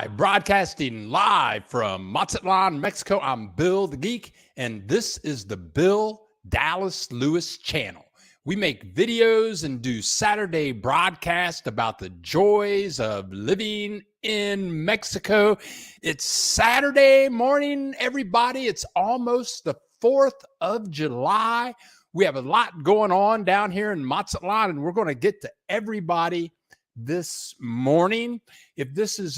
Broadcasting live from Mazatlan, Mexico. I'm Bill the Geek, and this is the Bill Dallas Lewis channel. We make videos and do Saturday broadcasts about the joys of living in Mexico. It's Saturday morning, everybody. It's almost the 4th of July. We have a lot going on down here in Mazatlan, and we're going to get to everybody this morning. If this is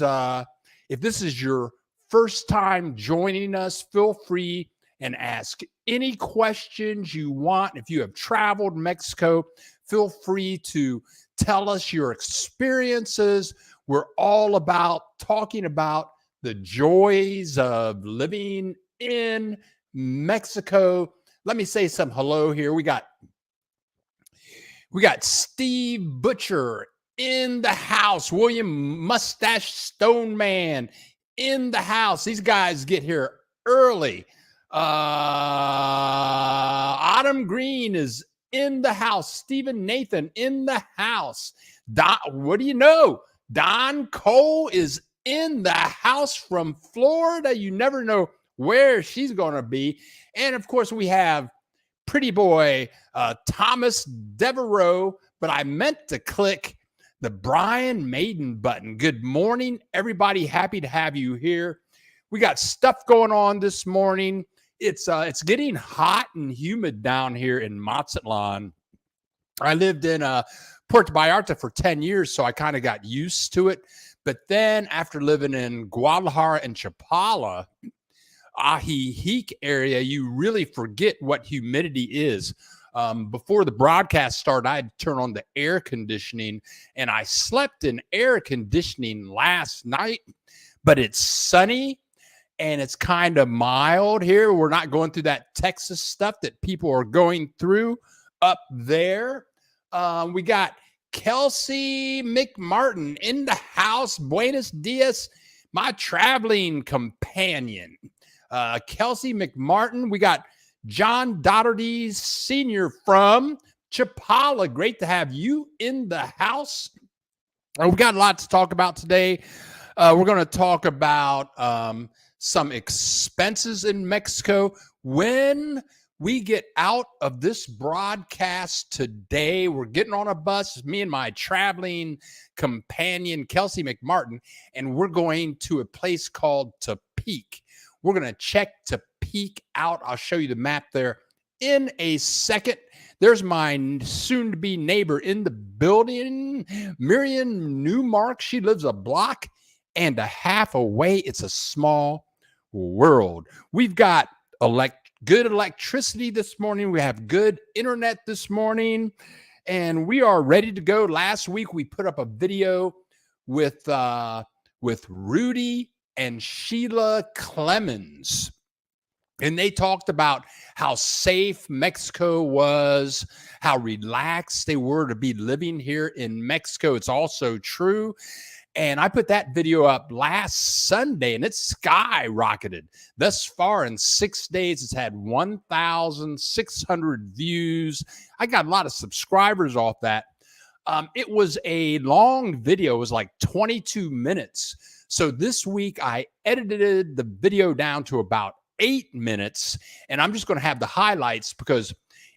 your first time joining us, feel free and ask any questions you want. If you have traveled Mexico, feel free to tell us your experiences. We're all about talking about the joys of living in Mexico. Let me say some hello here. We got Steve Butcher in the house. William Mustache Stoneman in the house. These guys get here early. Autumn Green is in the house. Stephen Nathan in the house. What do you know? Don Cole is in the house from Florida. You never know where she's going to be. And of course, we have pretty boy Thomas Devereaux, but I meant to click the Brian Maiden button. Good morning, everybody. Happy to have you here. We got stuff going on this morning. It's getting hot and humid down here in Mazatlan. I lived in Puerto Vallarta for 10 years, so I kind of got used to it. But then after living in Guadalajara and Chapala, Ajijic area, you really forget what humidity is. Before the broadcast started, I had to turn on the air conditioning, and I slept in air conditioning last night, but it's sunny and it's kind of mild here. We're not going through that Texas stuff that people are going through up there. We got Kelsey McMartin in the house. Buenos dias, my traveling companion. Kelsey McMartin. We got John Doherty Sr. from Chapala. Great to have you in the house. We got a lot to talk about today. We're going to talk about some expenses in Mexico. When we get out of this broadcast today, we're getting on a bus, me and my traveling companion, Kelsey McMartin, and we're going to a place called Tepic. We're going to check Tepic out. I'll show you the map there in a second. There's my soon-to-be neighbor in the building, Miriam Newmark. She lives a block and a half away. It's a small world. We've got good electricity this morning. We have good internet this morning, and we are ready to go. Last week, we put up a video with Rudy and Sheila Clemens, and they talked about how safe Mexico was, how relaxed they were to be living here in Mexico. It's also true. And I put that video up last Sunday, and it's skyrocketed. Thus far in 6 days, it's had 1,600 views. I got a lot of subscribers off that. It was a long video. It was like 22 minutes. So this week, I edited the video down to about 8 minutes, and I'm just going to have the highlights because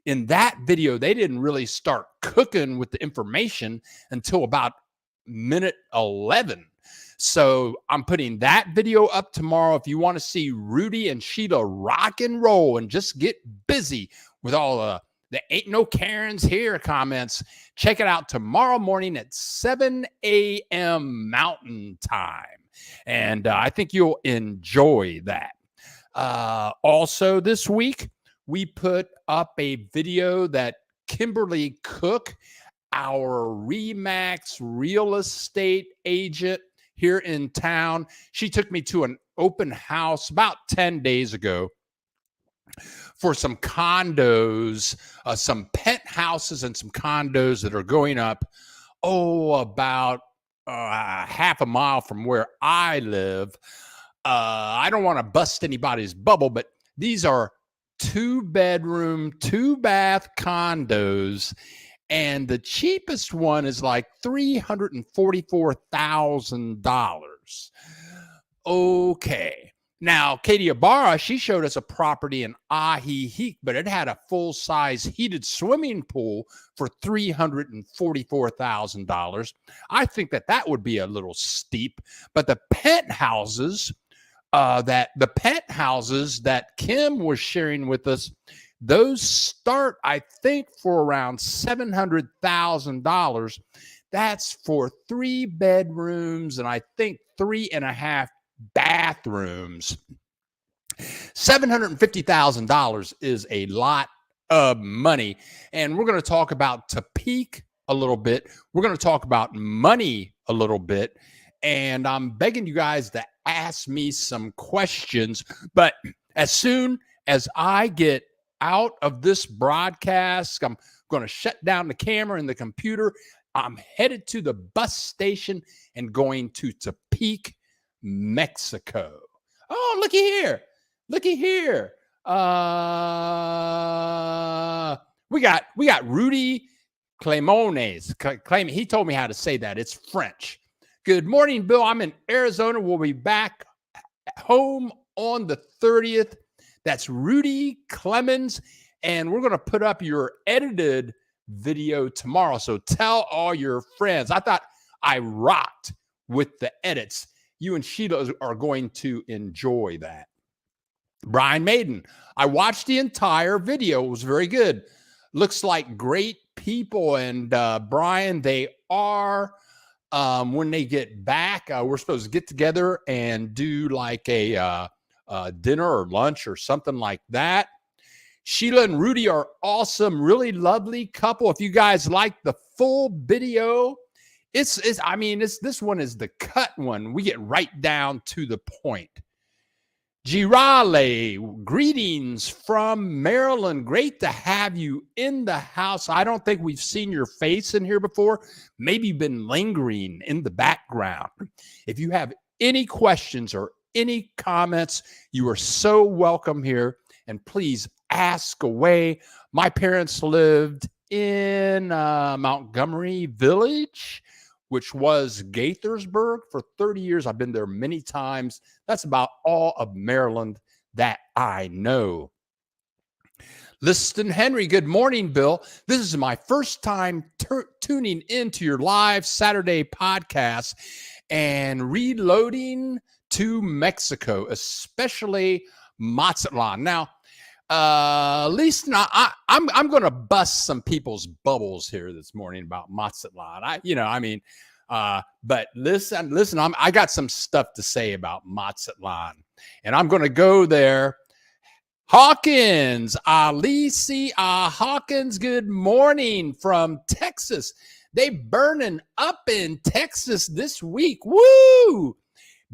in that video, they didn't really start cooking with the information until about minute 11. So I'm putting that video up tomorrow. If you want to see Rudy and Sheila rock and roll and just get busy with all the ain't no Karens here comments, check it out tomorrow morning at 7 a.m. Mountain Time. And I think you'll enjoy that. Also this week, we put up a video that Kimberly Cook, our Remax real estate agent here in town, she took me to an open house about 10 days ago for some condos, some penthouses and some condos that are going up, about half a mile from where I live. I don't want to bust anybody's bubble, but these are 2-bedroom, 2-bath condos. And the cheapest one is like $344,000. Okay. Now, Katie Ibarra, she showed us a property in Ajijic, but it had a full-size heated swimming pool for $344,000. I think that would be a little steep, but the penthouses that Kim was sharing with us, those start, I think, for around $700,000. That's for 3 bedrooms and I think 3.5 bathrooms. $750,000 is a lot of money. And we're going to talk about Tepic a little bit. We're going to talk about money a little bit. And I'm begging you guys to ask me some questions. But as soon as I get out of this broadcast, I'm going to shut down the camera and the computer. I'm headed to the bus station and going to Tepic, Mexico. Oh, looky here. Looky here. We got Rudy Clemones. He told me how to say that. It's French. Good morning, Bill. I'm in Arizona. We'll be back home on the 30th. That's Rudy Clemens. And we're going to put up your edited video tomorrow. So tell all your friends. I thought I rocked with the edits. You and Sheila are going to enjoy that. Brian Maiden, I watched the entire video. It was very good. Looks like great people. And Brian, they are, when they get back, we're supposed to get together and do like a dinner or lunch or something like that. Sheila and Rudy are awesome, really lovely couple. If you guys like the full video, this one is the cut one. We get right down to the point. Girale, greetings from Maryland. Great to have you in the house. I don't think we've seen your face in here before. Maybe you've been lingering in the background. If you have any questions or any comments, you are so welcome here. And please ask away. My parents lived in Montgomery Village, which was Gaithersburg, for 30 years. I've been there many times. That's about all of Maryland that I know. Liston Henry, good morning, Bill. This is my first time tuning into your live Saturday podcast and reloading to Mexico, especially Mazatlan. Now, Liston, I'm going to bust some people's bubbles here this morning about Mazatlan. But listen, I got some stuff to say about Mazatlan, and I'm going to go there. Hawkins, Alicia Hawkins, good morning from Texas. They burning up in Texas this week. Woo!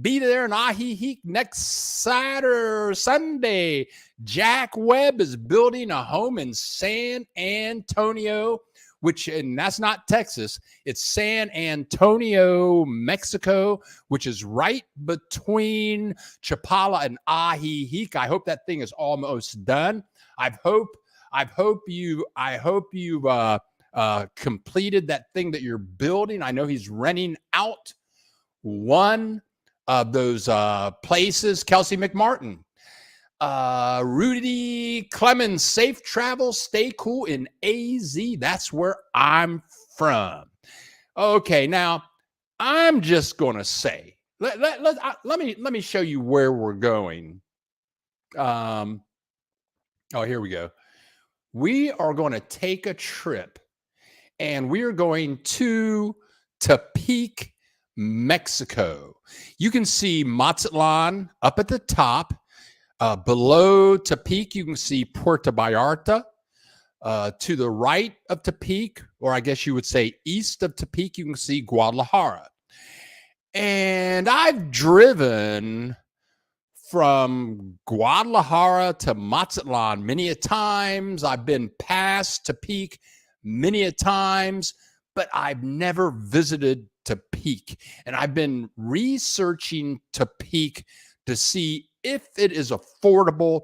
Be there in Ajijic next Sunday. Jack Webb is building a home in San Antonio, and that's not Texas. It's San Antonio, Mexico, which is right between Chapala and Ajijic. I hope that thing is almost done. I hope you've completed that thing that you're building. I know he's renting out one of those places. Kelsey McMartin, Rudy Clemens, safe travel, stay cool in AZ. That's where I'm from. Okay, now I'm just gonna say, let me show you where we're going. Here we go. We are going to take a trip, and we are going to Tepic, Mexico. You can see Mazatlan up at the top. Below Tepic, you can see Puerto Vallarta. To the right of Tepic, or I guess you would say east of Tepic, you can see Guadalajara. And I've driven from Guadalajara to Mazatlan many a times. I've been past Tepic many a times, but I've never visited Tepic. And I've been researching Tepic to see if it is affordable.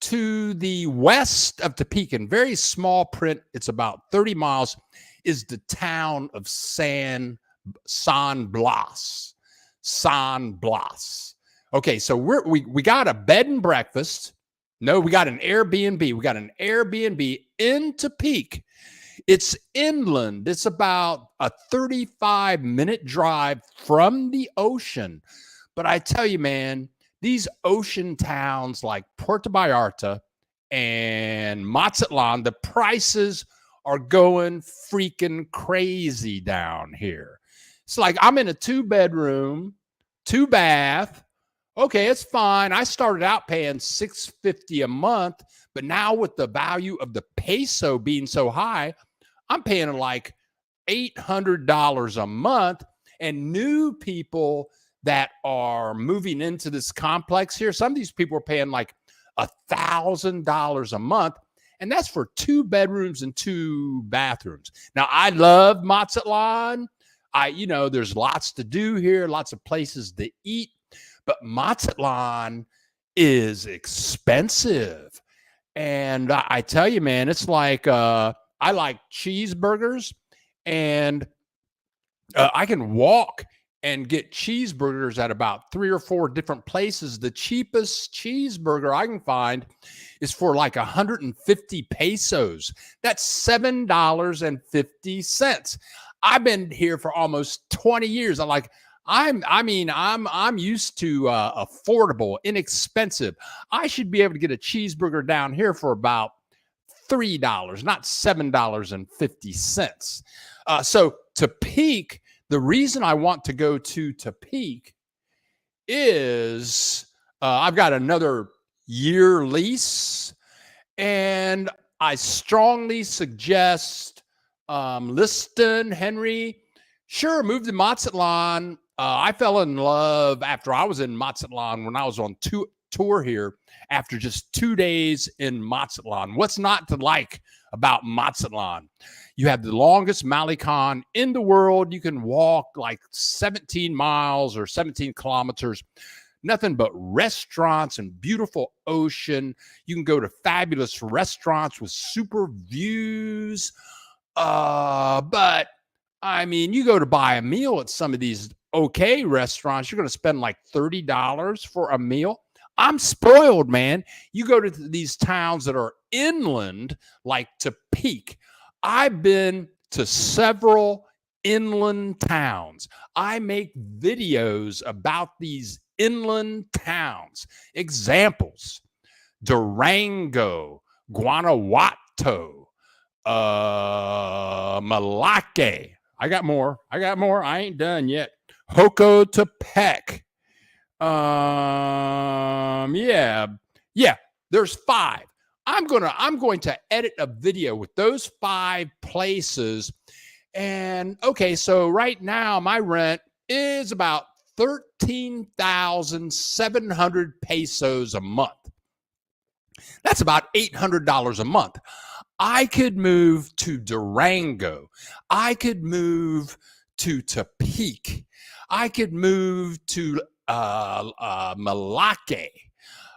To the west of Tepic, in very small print, it's about 30 miles, is the town of San Blas. Okay, so we got a bed and breakfast. No, we got an Airbnb. We got an Airbnb in Tepic. It's inland. It's about a 35-minute drive from the ocean. But I tell you, man, these ocean towns like Puerto Vallarta and Mazatlan, the prices are going freaking crazy down here. It's like I'm in a 2-bedroom, 2-bath. Okay, it's fine. I started out paying $650 a month, but now with the value of the peso being so high, I'm paying like $800 a month. And new people that are moving into this complex here, some of these people are paying like $1,000 a month. And that's for 2 bedrooms and 2 bathrooms. Now, I love Mazatlan. There's lots to do here, lots of places to eat. But Mazatlan is expensive. And I tell you, man, it's like I like cheeseburgers, and I can walk and get cheeseburgers at about 3 or 4 different places. The cheapest cheeseburger I can find is for like 150 pesos. That's $7.50. I've been here for almost 20 years. I'm used to affordable, inexpensive. I should be able to get a cheeseburger down here for about $3, not $7.50. So Tepic, the reason I want to go to Tepic is I've got another year lease, and I strongly suggest Liston, Henry, sure, move to Mazatlan. I fell in love after I was in Mazatlan when I was on tour here after just 2 days in Mazatlan. What's not to like about Mazatlan? You have the longest Malecon in the world. You can walk like 17 miles or 17 kilometers. Nothing but restaurants and beautiful ocean. You can go to fabulous restaurants with super views. But I mean, you go to buy a meal at some of these okay restaurants, you're going to spend like $30 for a meal. I'm spoiled, man. You go to these towns that are inland, like Tepic. I've been to several inland towns. I make videos about these inland towns. Examples: Durango, Guanajuato, Malake. I got more. I ain't done yet. Tepic. Yeah. There's 5. I'm going to edit a video with those 5 places. And okay, so right now my rent is about 13,700 pesos a month. That's about $800 a month. I could move to Durango. I could move to Tepic. I could move to Malake.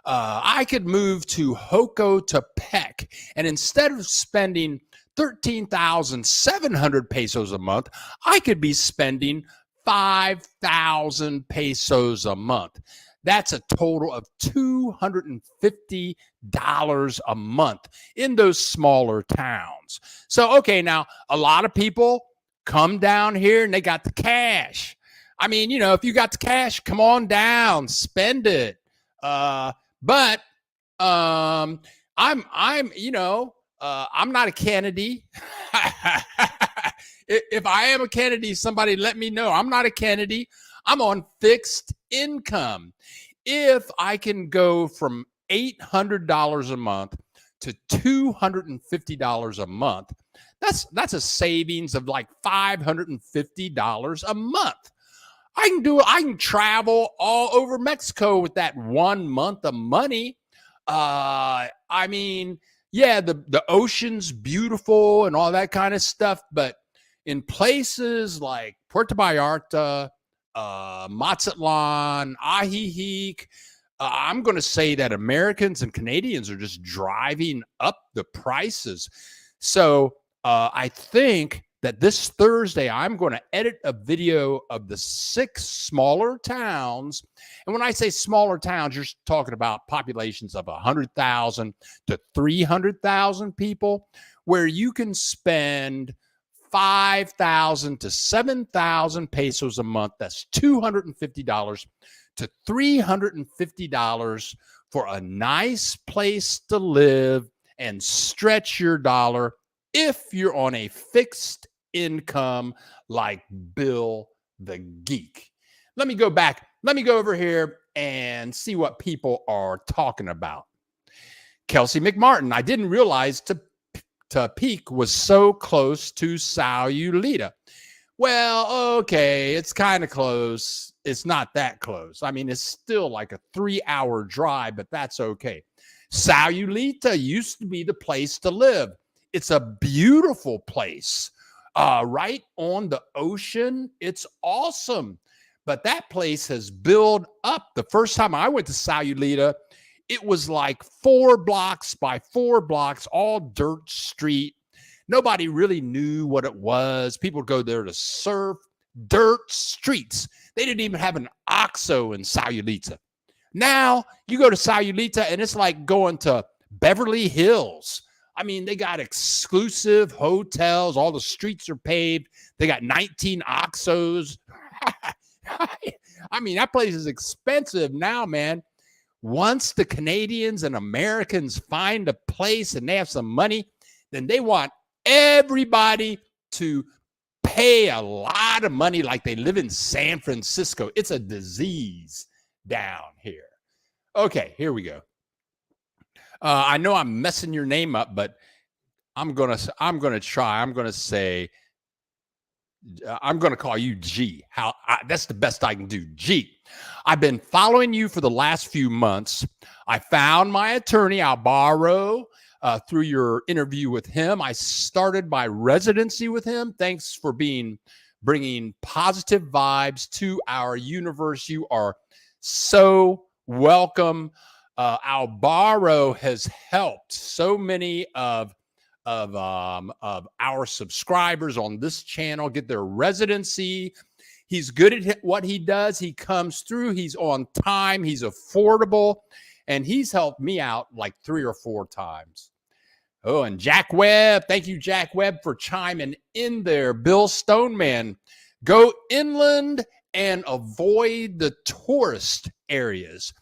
I could move to Tepic. And instead of spending 13,700 pesos a month, I could be spending 5,000 pesos a month. That's a total of $250 a month in those smaller towns. So, okay, now a lot of people come down here and they got the cash. I mean, if you got the cash, come on down, spend it. But I'm not a Kennedy. If I am a Kennedy, somebody let me know. I'm not a Kennedy. I'm on fixed income. If I can go from $800 a month to $250 a month, that's a savings of like $550 a month. I can travel all over Mexico with that 1 month of money. I mean, yeah, the ocean's beautiful and all that kind of stuff, but in places like Puerto Vallarta, Mazatlan, Ajijic, I'm going to say that Americans and Canadians are just driving up the prices. So I think that this Thursday, I'm going to edit a video of the 6 smaller towns. And when I say smaller towns, you're talking about populations of 100,000 to 300,000 people, where you can spend 5,000 to 7,000 pesos a month. That's $250 to $350 for a nice place to live and stretch your dollar if you're on a fixed income like Bill the Geek. Let me go back. Let me go over here and see what people are talking about. Kelsey McMartin, I didn't realize Tepic was so close to Sayulita. Well, okay, it's kind of close. It's not that close. I mean, it's still like a 3-hour drive, but that's okay. Sayulita used to be the place to live. It's a beautiful place, right on the ocean. It's awesome. But that place has built up. The first time I went to Sayulita, it was like 4 blocks by 4 blocks, all dirt street. Nobody really knew what it was. People would go there to surf. Dirt streets. They didn't even have an OXXO in Sayulita. Now you go to Sayulita and it's like going to Beverly Hills. I mean, they got exclusive hotels. All the streets are paved. They got 19 OXXOs. I mean, that place is expensive now, man. Once the Canadians and Americans find a place and they have some money, then they want everybody to pay a lot of money like they live in San Francisco. It's a disease down here. Okay, here we go. I know I'm messing your name up, but I'm gonna try. I'm gonna say I'm gonna call you G. That's the best I can do. G. I've been following you for the last few months. I found my attorney, Alvaro, through your interview with him. I started my residency with him. Thanks for bringing positive vibes to our universe. You are so welcome. Alvaro has helped so many of our subscribers on this channel get their residency. He's good at what he does. He comes through. He's on time. He's affordable. And he's helped me out like 3 or 4 times. Oh, and Jack Webb. Thank you, Jack Webb, for chiming in there. Bill Stoneman, go inland and avoid the tourist areas.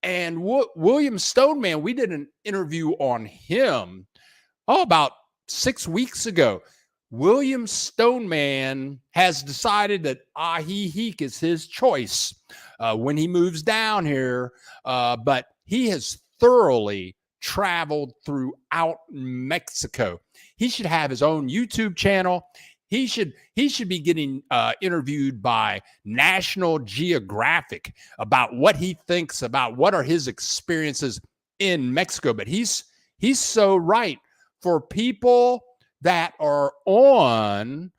And William Stoneman, we did an interview on him about 6 weeks ago. William Stoneman has decided that Ajijic is his choice when he moves down here, but he has thoroughly traveled throughout Mexico. He should have his own YouTube channel. He should be getting interviewed by National Geographic about what he thinks about what are his experiences in Mexico. But he's so right. For people that are on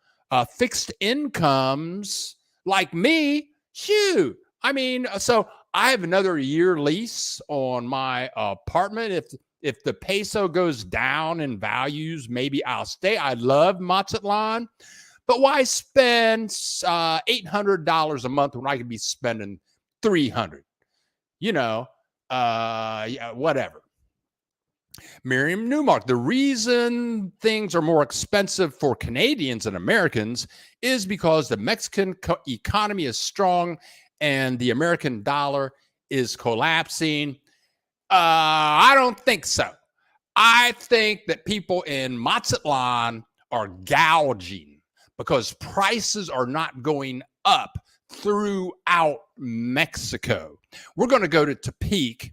fixed incomes like me, shoot. I mean, so I have another year lease on my apartment. If the peso goes down in values, maybe I'll stay. I love Mazatlan, but why spend $800 a month when I could be spending $300? Yeah, whatever. Miriam Newmark, the reason things are more expensive for Canadians and Americans is because the Mexican economy is strong and the American dollar is collapsing. I don't think so. I think that people in Mazatlan are gouging because prices are not going up throughout Mexico. We're going to go to Tepic,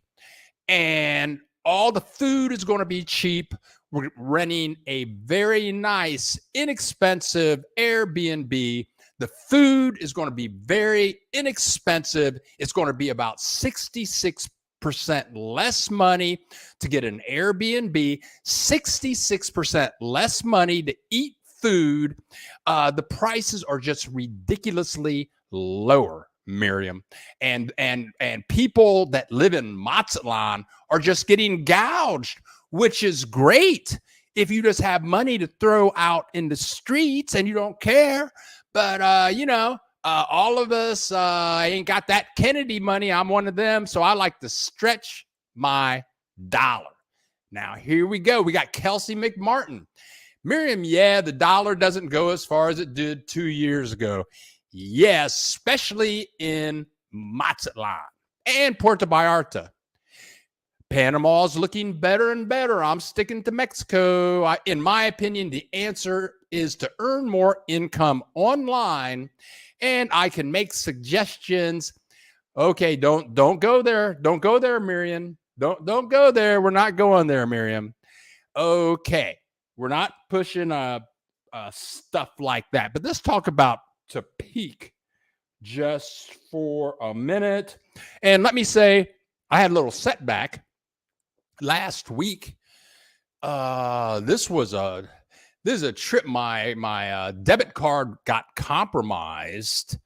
and all the food is going to be cheap. We're renting a very nice, inexpensive Airbnb. The food is going to be very inexpensive. It's going to be about 66% less money to get an Airbnb, 66% less money to eat food. The prices are just ridiculously lower, Miriam. And people that live in Mazatlan are just getting gouged, which is great. if you just have money to throw out in the streets and you don't care. But, all of us ain't got that Kennedy money. I'm one of them. So I like to stretch my dollar. Now, here we go. We got Kelsey McMartin. Miriam, yeah, the dollar doesn't go as far as it did 2 years ago. Yes, especially in Mazatlan and Puerto Vallarta. Panama's looking better and better. I'm sticking to Mexico. In my opinion, the answer is to earn more income online, and I can make suggestions. Okay, don't go there. Don't go there, Miriam. Don't go there. We're not going there, Miriam. Okay, we're not pushing stuff like that. But let's talk about Tepic just for a minute. And let me say, I had a little setback last week. This is a trip. My debit card got compromised,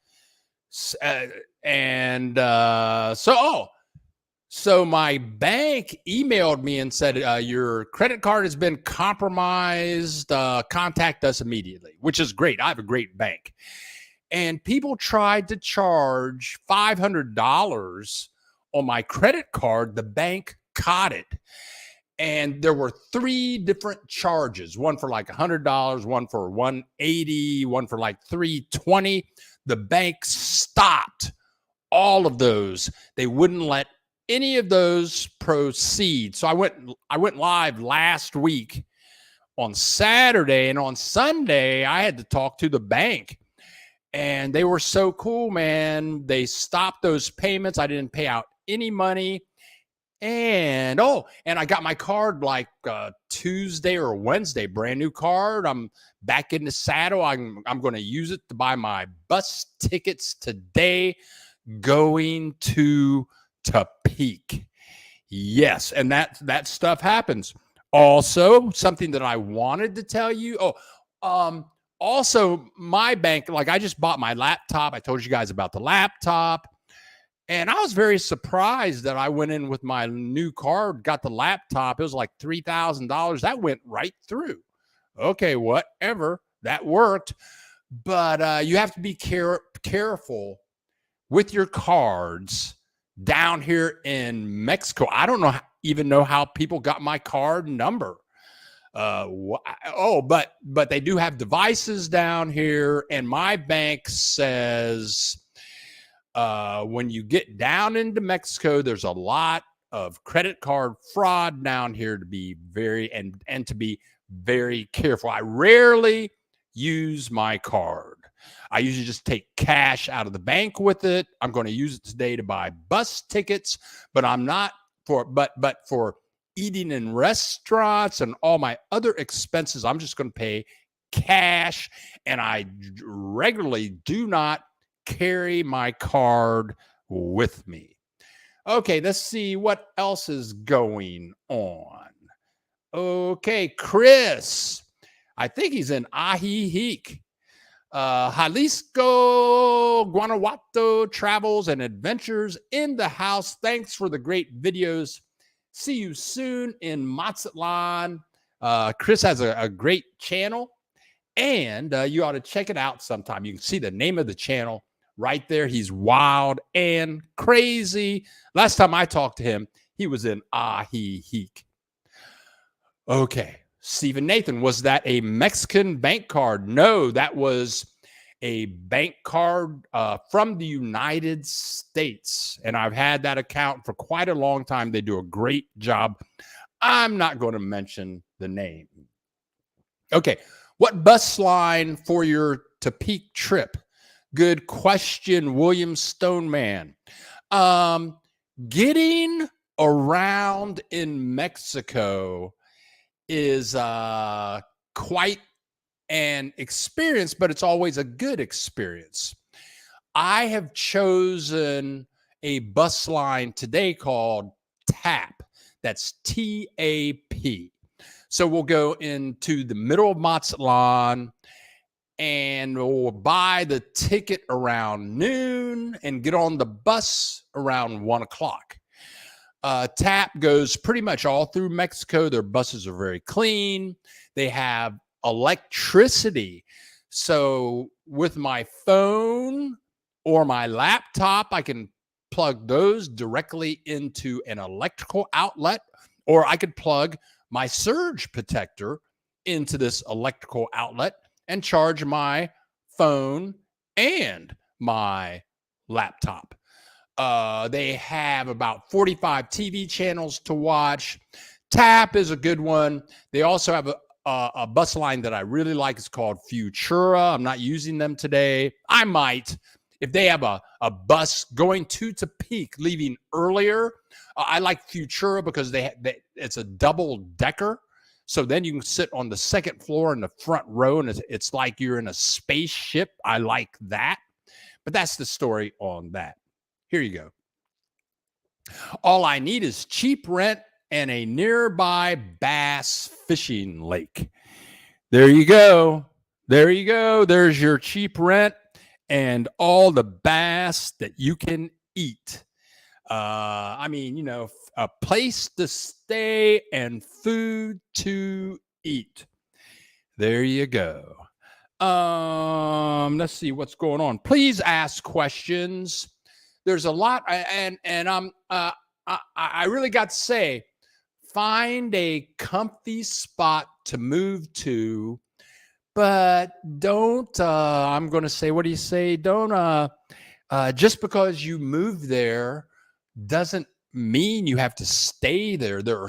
so my bank emailed me and said, your credit card has been compromised. Contact us immediately, which is great. I have a great bank. And people tried to charge $500 on my credit card. The bank caught it. And there were 3 different charges, one for like $100, one for $180, one for like $320. The bank stopped all of those. They wouldn't let any of those proceed. So I went live last week on Saturday, and on Sunday I had to talk to the bank. And they were so cool, man. They stopped those payments. I didn't pay out any money. And I got my card like Tuesday or Wednesday, brand new card. I'm back in the saddle. I'm going to use it to buy my bus tickets today, going to Tepic. Yes, and that stuff happens. Also, something that I wanted to tell you. Also, my bank, like I just bought my laptop. I told you guys about the laptop. And I was very surprised that I went in with my new card, got the laptop. It was like $3,000. That went right through. Okay, whatever. That worked. But you have to be careful with your cards down here in Mexico. I don't even know how people got my card number. But they do have devices down here, and my bank says when you get down into Mexico, there's a lot of credit card fraud down here to be very careful. I rarely use my card. I usually just take cash out of the bank with it. I'm going to use it today to buy bus tickets, but I'm not for eating in restaurants and all my other expenses, I'm just going to pay cash. And I regularly do not carry my card with me. Okay, let's see what else is going on. Okay, Chris. I think he's in Ajijic. Jalisco, Guanajuato travels and adventures in the house. Thanks for the great videos. See you soon in Mazatlan. Chris has a great channel, and you ought to check it out sometime. You can see the name of the channel right there. He's wild and crazy. Last time I talked to him, he was in Ajijic. Okay, Stephen Nathan, was that a Mexican bank card? No, that was a bank card from the United States. And I've had that account for quite a long time. They do a great job. I'm not going to mention the name. Okay, what bus line for your Tepic trip? Good question, William Stoneman. Getting around in Mexico is quite an experience, but it's always a good experience. I have chosen a bus line today called TAP. That's TAP. So we'll go into the middle of Mazatlan and we'll buy the ticket around noon and get on the bus around 1 o'clock. TAP goes pretty much all through Mexico. Their buses are very clean. They have electricity. So with my phone or my laptop, I can plug those directly into an electrical outlet, or I could plug my surge protector into this electrical outlet and charge my phone and my laptop. They have about 45 TV channels to watch. TAP is a good one. They also have a bus line that I really like. It's called Futura. I'm not using them today. I might. If they have a bus going to Tepic, leaving earlier, I like Futura because it's a double decker. So then you can sit on the second floor in the front row, and it's like you're in a spaceship. I like that. But that's the story on that. Here you go. All I need is cheap rent and a nearby bass fishing lake. There you go. There you go. There's your cheap rent and all the bass that you can eat. I mean, you know, a place to stay and food to eat. There you go. Let's see what's going on. Please ask questions. There's a lot, and I really got to say, find a comfy spot to move to, but don't. I'm going to say, what do you say? Don't. Just because you move there doesn't mean you have to stay there. There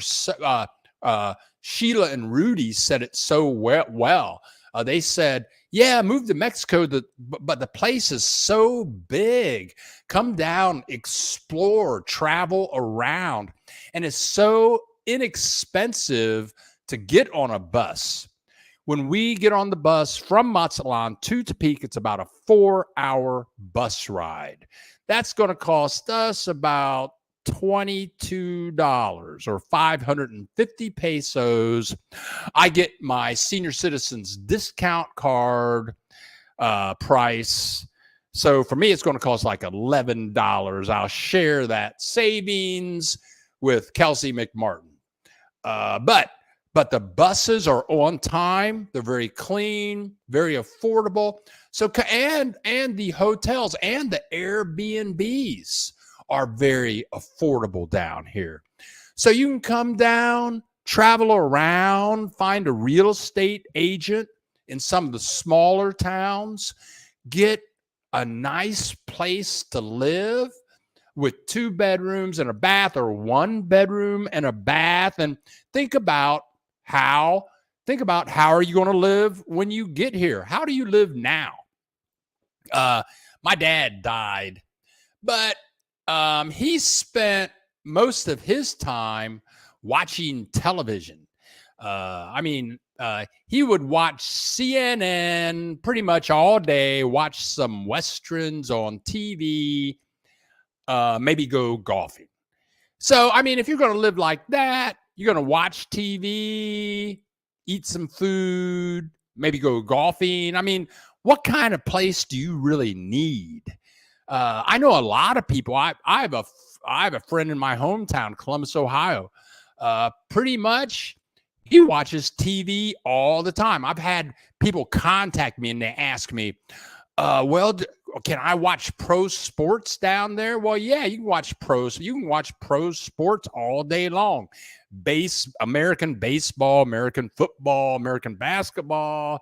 are Sheila and Rudy said it so well. They said, yeah, move to Mexico, but the place is so big. Come down, explore, travel around. And it's so inexpensive to get on a bus. When we get on the bus from Mazatlan to Tepic, it's about a 4-hour bus ride. That's going to cost us about $22 or 550 pesos. I get my senior citizens discount card price. So for me, it's going to cost like $11. I'll share that savings with Kelsey McMartin. But the buses are on time. They're very clean, very affordable. So and the hotels and the Airbnbs are very affordable down here. So you can come down, travel around, find a real estate agent in some of the smaller towns, get a nice place to live with 2 bedrooms and a bath, or 1 bedroom and a bath, and think about how are you going to live when you get here? How do you live now? My dad died, but he spent most of his time watching television. He would watch CNN pretty much all day, watch some Westerns on TV, maybe go golfing. So, I mean, if you're going to live like that, you're going to watch TV, eat some food, maybe go golfing. I mean, what kind of place do you really need? I know a lot of people. I have a friend in my hometown, Columbus, Ohio. Pretty much, he watches TV all the time. I've had people contact me and they ask me, can I watch pro sports down there? Well, yeah, you can watch pro sports all day long. American baseball, American football, American basketball,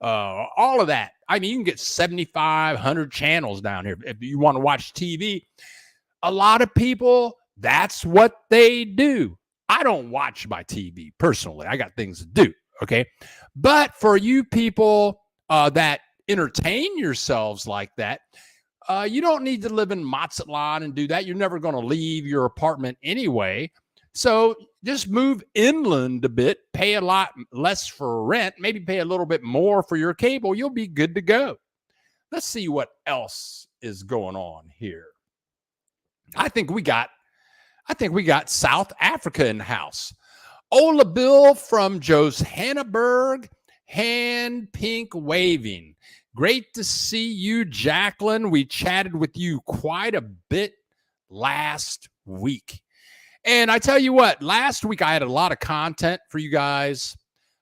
all of that. I mean, you can get 7,500 channels down here if you want to watch TV. A lot of people, that's what they do. I don't watch my TV personally. I got things to do, okay? But for you people that entertain yourselves like that, you don't need to live in Mazatlan and do that. You're never going to leave your apartment anyway. So just move inland a bit, pay a lot less for rent, maybe pay a little bit more for your cable. You'll be good to go. Let's see what else is going on here. I think we got South Africa in the house. Ola Bill from Johannesburg, hand pink waving. Great to see you, Jacqueline. We chatted with you quite a bit last week. And I tell you what, last week I had a lot of content for you guys.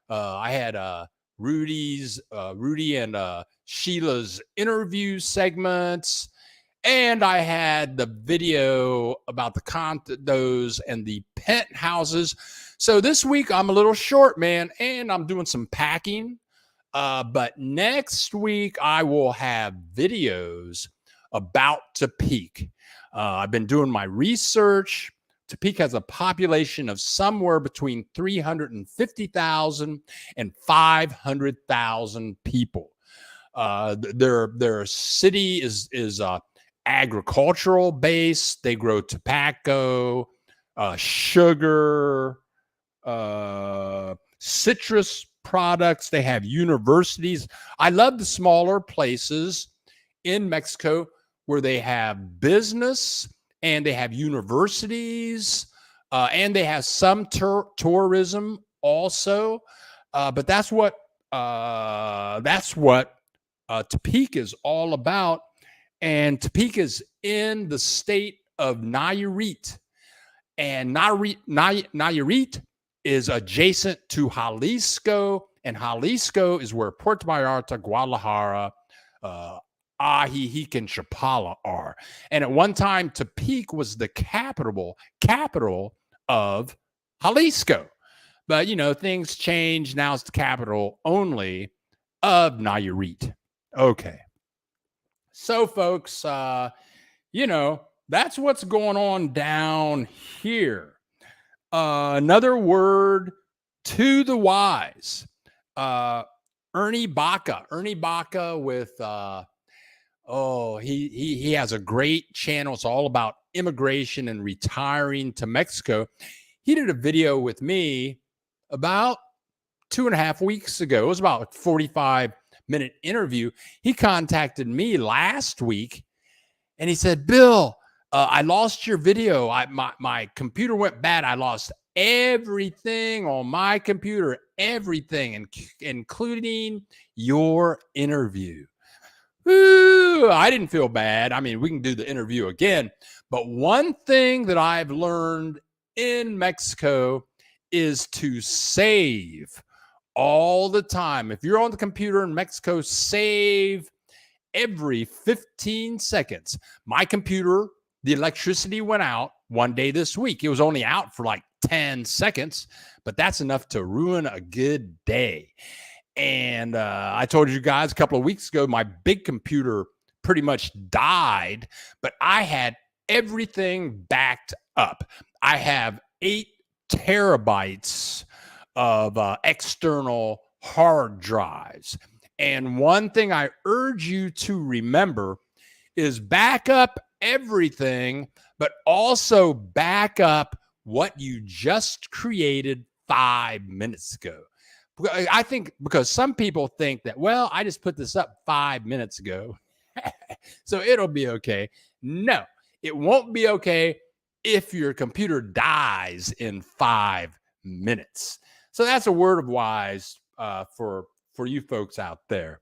I had Rudy and Sheila's interview segments. And I had the video about the condos and the penthouses. So this week I'm a little short, man, and I'm doing some packing. But next week I will have videos about Tepic. I've been doing my research. Tepic has a population of somewhere between 350,000 and 500,000 people. Their city is agricultural base. They grow tobacco, sugar, citrus products. They have universities. I love the smaller places in Mexico where they have business and they have universities and they have some tourism also. But that's what Tepic is all about. And Tepic is in the state of Nayarit. And Nayarit is adjacent to Jalisco. And Jalisco is where Puerto Vallarta, Guadalajara, Ajijic, and Chapala are. And at one time, Tepic was the capital of Jalisco. But, you know, things change. Now it's the capital only of Nayarit. Okay. So, folks, you know, that's what's going on down here. Another word to the wise. Ernie Baca with, he has a great channel. It's all about immigration and retiring to Mexico. He did a video with me about 2.5 weeks ago. It was about a 45-minute interview. He contacted me last week and he said, Bill, I lost your video. My computer went bad. I lost everything on my computer, everything, including your interview. Ooh, I didn't feel bad. I mean, we can do the interview again. But one thing that I've learned in Mexico is to save all the time. If you're on the computer in Mexico, save every 15 seconds. My computer, the electricity went out one day this week. It was only out for like 10 seconds, but that's enough to ruin a good day. And I told you guys a couple of weeks ago, my big computer pretty much died, but I had everything backed up. I have 8 terabytes of external hard drives. And one thing I urge you to remember is back up everything, but also back up what you just created 5 minutes ago. I think because some people think that, well, I just put this up 5 minutes ago, so it'll be okay. No, it won't be okay if your computer dies in 5 minutes. So that's a word of wise for you folks out there.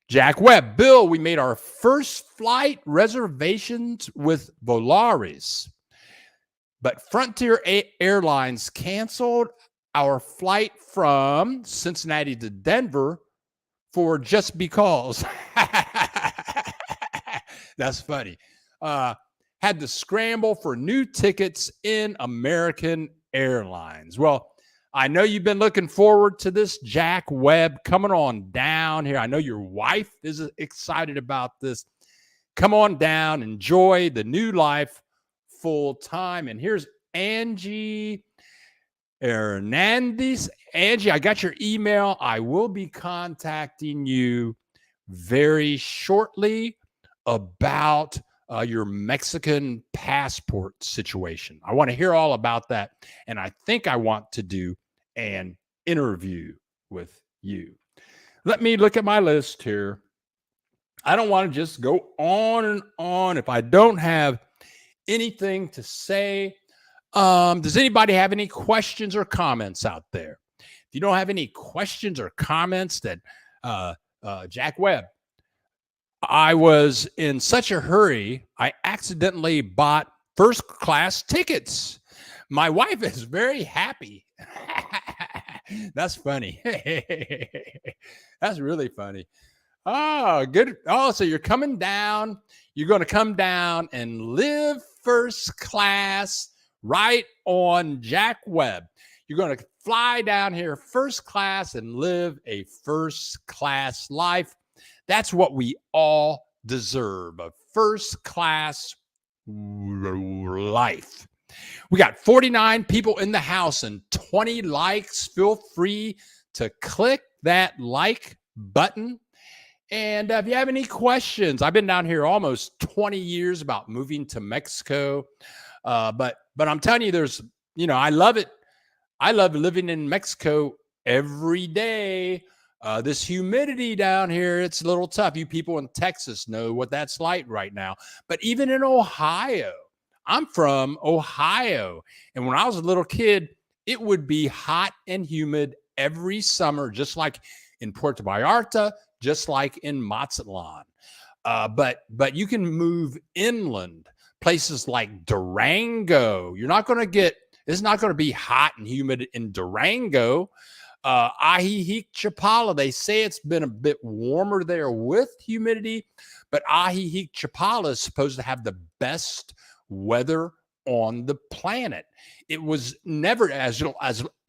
Jack Webb, Bill, we made our first flight reservations with Volaris, but Frontier Airlines canceled our flight from Cincinnati to Denver for just because. That's funny. Had to scramble for new tickets in American Airlines. Well, I know you've been looking forward to this, Jack Webb, coming on down here. I know your wife is excited about this. Come on down, enjoy the new life full time. And here's Angie Hernandez. Angie, I got your email. I will be contacting you very shortly about your Mexican passport situation. I want to hear all about that. And I think I want to do an interview with you. Let me look at my list here. I don't want to just go on and on if I don't have anything to say. Does anybody have any questions or comments out there? If you don't have any questions or comments, that Jack Webb, I was in such a hurry, I accidentally bought first class tickets. My wife is very happy. That's funny. That's really funny. Oh, good. Oh, so you're coming down. You're going to come down and live first class right on Jack Webb. You're going to fly down here first class and live a first class life. That's what we all deserve, a first class life. We got 49 people in the house and 20 likes. Feel free to click that like button. And if you have any questions, I've been down here almost 20 years about moving to Mexico. But I'm telling you, I love it. I love living in Mexico every day. This humidity down here, it's a little tough. You people in Texas know what that's like right now. But even in Ohio, I'm from Ohio. And when I was a little kid, it would be hot and humid every summer, just like in Puerto Vallarta, just like in Mazatlan. But you can move inland, places like Durango. It's not going to be hot and humid in Durango. Ajijic Chapala, they say it's been a bit warmer there with humidity, but Ajijic Chapala is supposed to have the best weather on the planet. It was never as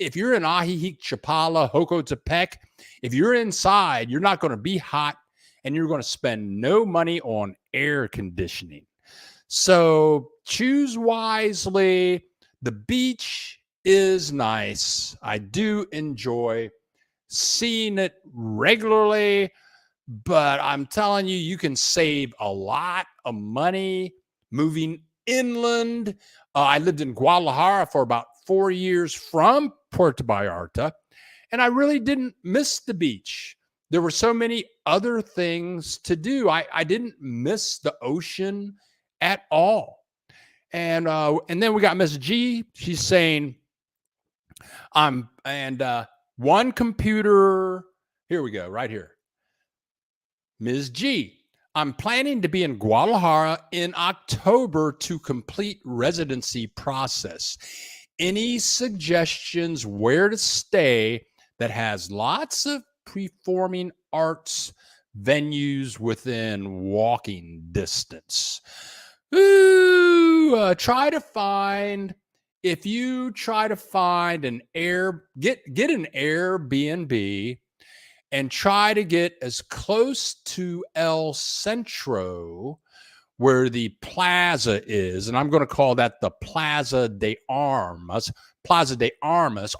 if you're in Ajijic Chapala, Joco Tepic, if you're inside, you're not going to be hot and you're going to spend no money on air conditioning. So choose wisely. The beach is nice. I do enjoy seeing it regularly, but I'm telling you, you can save a lot of money moving inland. I lived in Guadalajara for about 4 years from Puerto Vallarta, and I really didn't miss the beach. There were so many other things to do. I didn't miss the ocean at all. And then we got Miss G. She's saying, one computer. Here we go, right here. Ms. G. I'm planning to be in Guadalajara in October to complete residency process. Any suggestions where to stay that has lots of performing arts venues within walking distance? If you try to find get an Airbnb and try to get as close to El Centro where the plaza is, and I'm going to call that the Plaza de Armas.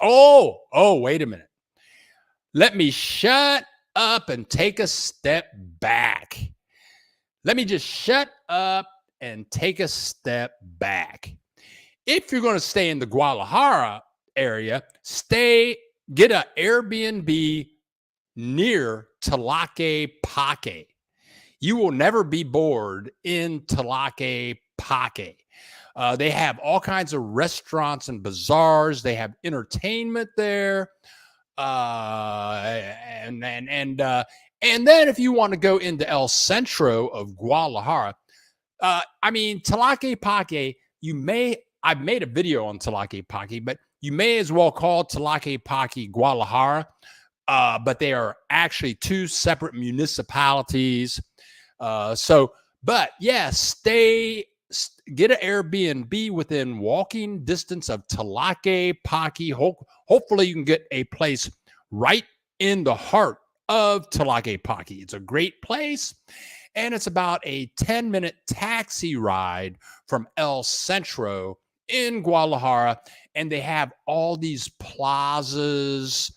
Oh, wait a minute. Let me shut up and take a step back. Let me just shut up and take a step back. If you're going to stay in the Guadalajara area, get an Airbnb near Tlaquepaque. You will never be bored in Tlaquepaque. They have all kinds of restaurants and bazaars. They have entertainment there. And then if you want to go into El Centro of Guadalajara, Tlaquepaque, I've made a video on Tlaquepaque, but you may as well call Tlaquepaque Guadalajara. But they are actually two separate municipalities. Get an Airbnb within walking distance of Tlaquepaque. Hopefully you can get a place right in the heart of Tlaquepaque. It's a great place, and it's about a 10-minute taxi ride from El Centro in Guadalajara, and they have all these plazas.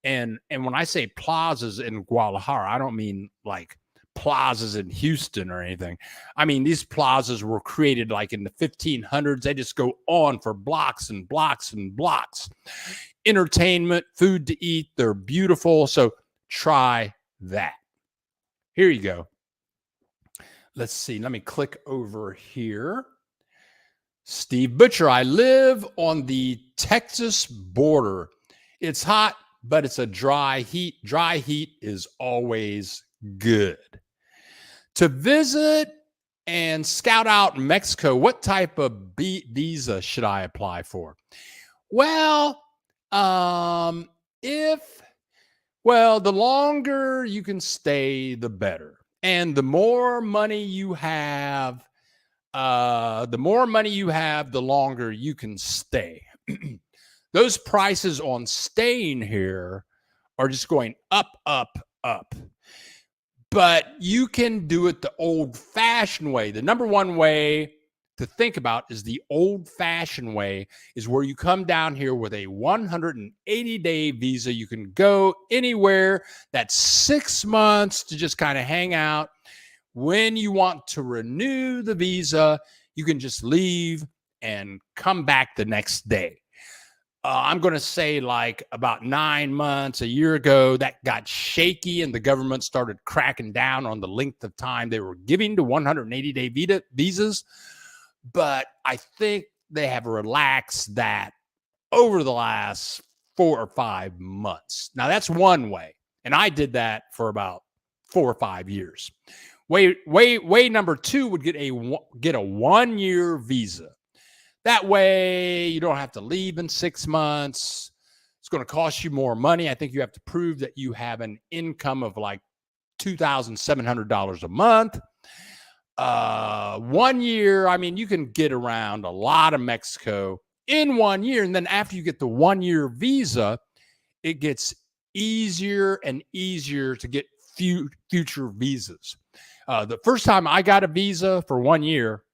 And when I say plazas in Guadalajara, I don't mean like plazas in Houston or anything. I mean, these plazas were created like in the 1500s. They just go on for blocks and blocks and blocks. Entertainment, food to eat. They're beautiful. So try that. Here you go. Let's see. Let me click over here. Steve Butcher, I live on the Texas border. It's hot, but it's a dry heat. Dry heat is always good. To visit and scout out Mexico. What type of visa should I apply for? Well, if the longer you can stay, the better. And the more money you have, the longer you can stay. Those prices on staying here are just going up, up, up. But you can do it the old-fashioned way. The number one way to think about is the old-fashioned way, is where you come down here with a 180-day visa. You can go anywhere. That's 6 months to just kind of hang out. When you want to renew the visa, you can just leave and come back the next day. I'm going to say like about 9 months, a year ago, that got shaky and the government started cracking down on the length of time they were giving to 180-day visas. But I think they have relaxed that over the last 4 or 5 months. Now, that's one way. And I did that for about 4 or 5 years. Way number two would get a 1-year visa. That way, you don't have to leave in 6 months. It's going to cost you more money. I think you have to prove that you have an income of like $2,700 a month. 1 year, I mean, you can get around a lot of Mexico in 1 year. And then after you get the 1-year visa, it gets easier and easier to get future visas. The first time I got a visa for 1 year,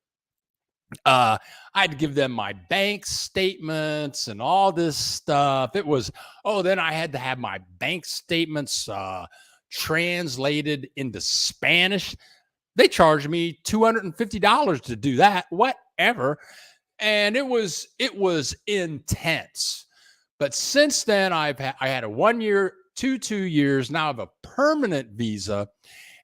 I had to give them my bank statements and all this stuff. It was, then I had to have my bank statements translated into Spanish. They charged me $250 to do that, whatever. And it was intense. But since then, I had a 1 year, 2 years. Now I have a permanent visa.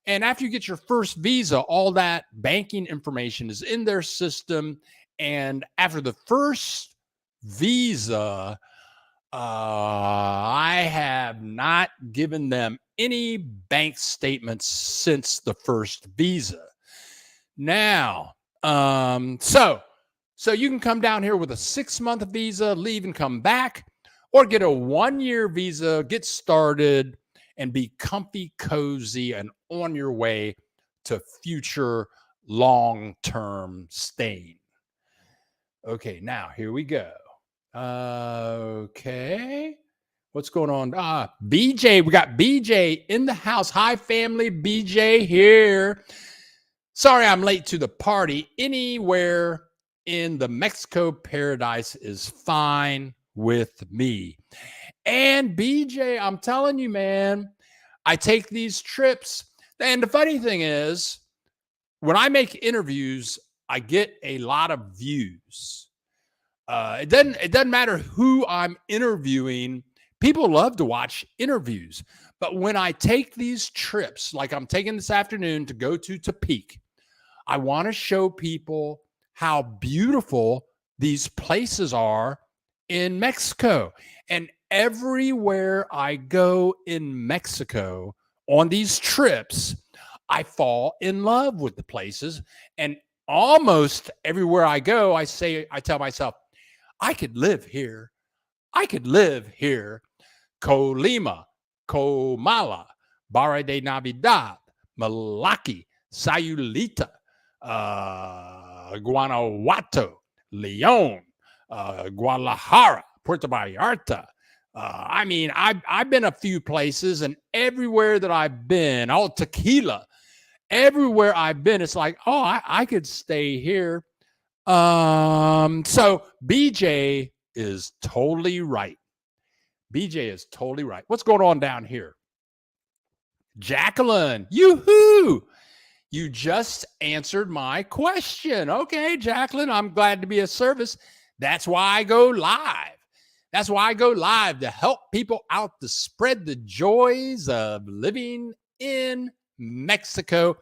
And after you get your first visa, all that banking information is in their system. And after the first visa, I have not given them any bank statements since the first visa. Now, so you can come down here with a 6-month visa, leave and come back, or get a 1-year visa, get started, and be comfy, cozy, and on your way to future long-term staying. Okay, now here we go. Okay. What's going on? BJ, we got BJ in the house. Hi, family. BJ here. Sorry I'm late to the party. Anywhere in the Mexico paradise is fine with me. And BJ, I'm telling you, man, I take these trips. And the funny thing is, when I make interviews, I get a lot of views. It doesn't matter who I'm interviewing. People love to watch interviews. But when I take these trips, like I'm taking this afternoon to go to Tepic, I want to show people how beautiful these places are in Mexico. And everywhere I go in Mexico on these trips, I fall in love with the places. And almost everywhere I go, I tell myself, I could live here. I could live here. Colima, Comala, Barra de Navidad, Malaki, Sayulita, Guanajuato, Leon, Guadalajara, Puerto Vallarta. I've been a few places, and everywhere that I've been, Tequila, everywhere I've been, it's like, I could stay here. So BJ is totally right. BJ is totally right. What's going on down here? Jacqueline, yoo-hoo! You just answered my question. Okay, Jacqueline, I'm glad to be of service. That's why I go live. That's why I go live, to help people out, to spread the joys of living in Mexico.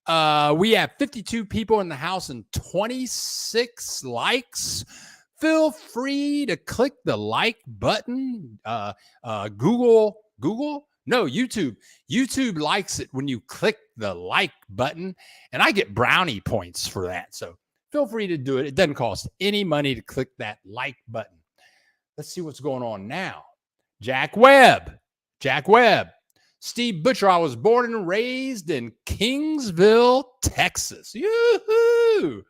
We have 52 people in the house and 26 likes. Feel free to click the like button. Google No, YouTube. YouTube likes it when you click the like button, and I get brownie points for that. So feel free to do it. It doesn't cost any money to click that like button. Let's see what's going on now. Jack Webb. Steve Butcher. I was born and raised in Kingsville, Texas. Yoo-hoo!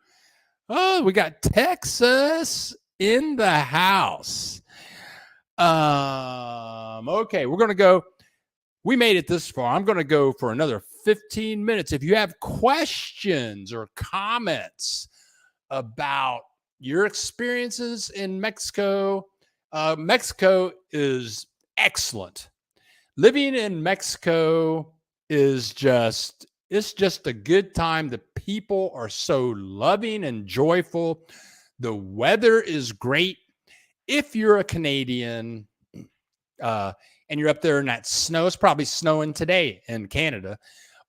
Oh, we got Texas in the house. Okay, we're going to go. We made it this far. I'm going to go for another 15 minutes. If you have questions or comments about your experiences in Mexico, Mexico is excellent. Living in Mexico is it's just a good time. The people are so loving and joyful. The weather is great. If you're a Canadian, and you're up there in that snow, it's probably snowing today in Canada.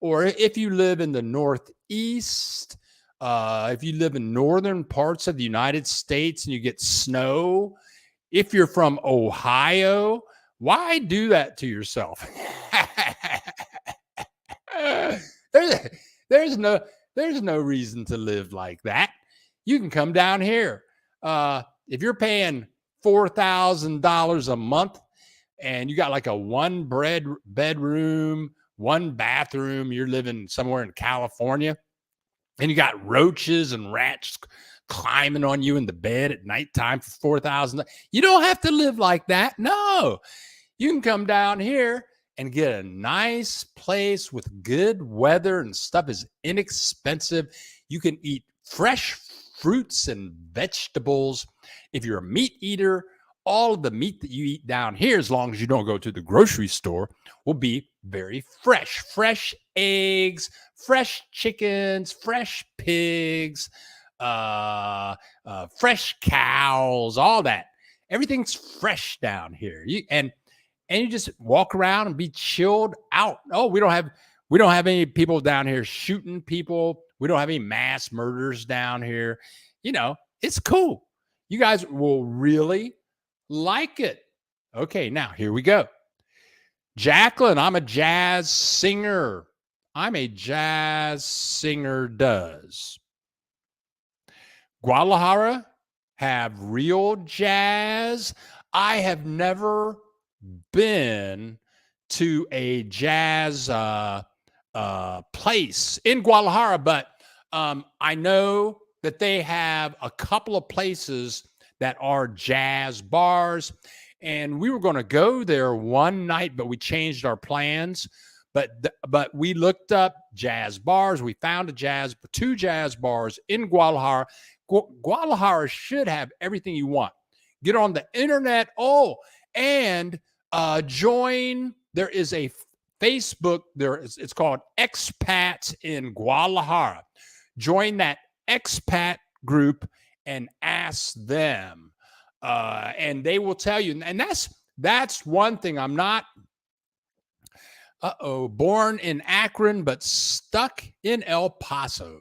Or if you live in the Northeast, if you live in northern parts of the United States and you get snow, if you're from Ohio, why do that to yourself? there's no reason to live like that. You can come down here. If you're paying $4,000 a month and you got like a one bedroom, one bathroom, you're living somewhere in California, and you got roaches and rats climbing on you in the bed at nighttime for $4,000. You don't have to live like that. No, you can come down here and get a nice place with good weather, and stuff is inexpensive. You can eat fresh fruits and vegetables. If you're a meat eater, all of the meat that you eat down here, as long as you don't go to the grocery store, will be very fresh. Fresh eggs, fresh chickens, fresh pigs, fresh cows, all that. Everything's fresh down here. And you just walk around and be chilled out. Oh, we don't have any people down here shooting people. We don't have any mass murders down here. You know, it's cool. You guys will really like it. Okay, now here we go. Jacqueline, I'm a jazz singer. Does Guadalajara have real jazz? I have never been to a jazz place in Guadalajara, but I know that they have a couple of places that are jazz bars, and we were going to go there one night, but we changed our plans. But we looked up jazz bars. We found two jazz bars in Guadalajara. Guadalajara should have everything you want. Get on the internet. Oh, and join. There is a Facebook. It's called Expats in Guadalajara. Join that expat group and ask them, and they will tell you. And that's one thing. I'm not born in Akron, but stuck in El Paso.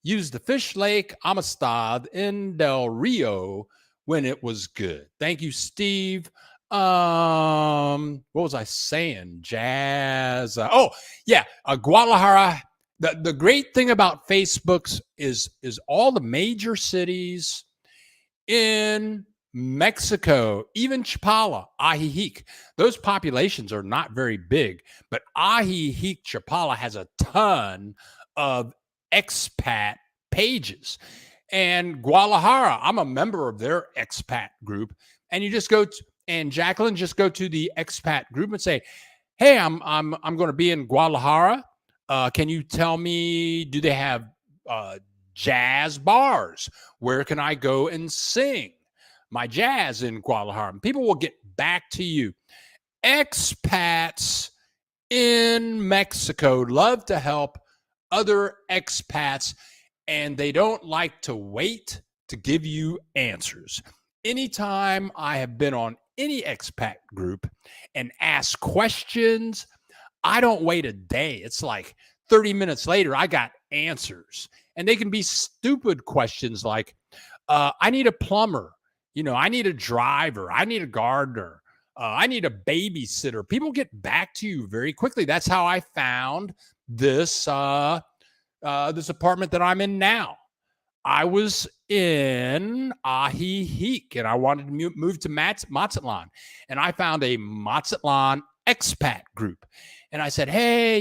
Used the Fish Lake Amistad in Del Rio when it was good. Thank you, Steve. What was I saying? Jazz. Guadalajara. The great thing about Facebooks is all the major cities in Mexico, even Chapala, Ajijic. Those populations are not very big, but Ajijic, Chapala has a ton of expat pages. And Guadalajara, I'm a member of their expat group. And you just go to, and Jacqueline, just go to the expat group and say, hey, I'm going to be in Guadalajara. Can you tell me, do they have jazz bars? Where can I go and sing my jazz in Guadalajara? And people will get back to you. Expats in Mexico love to help other expats, and they don't like to wait to give you answers. Anytime I have been on any expat group and asked questions, I don't wait a day. It's like 30 minutes later, I got answers. And they can be stupid questions like, I need a plumber. I need a driver. I need a gardener. I need a babysitter. People get back to you very quickly. That's how I found this this apartment that I'm in now. I was in Ajijic and I wanted to move to Mazatlan, and I found a Mazatlan expat group. And I said, hey,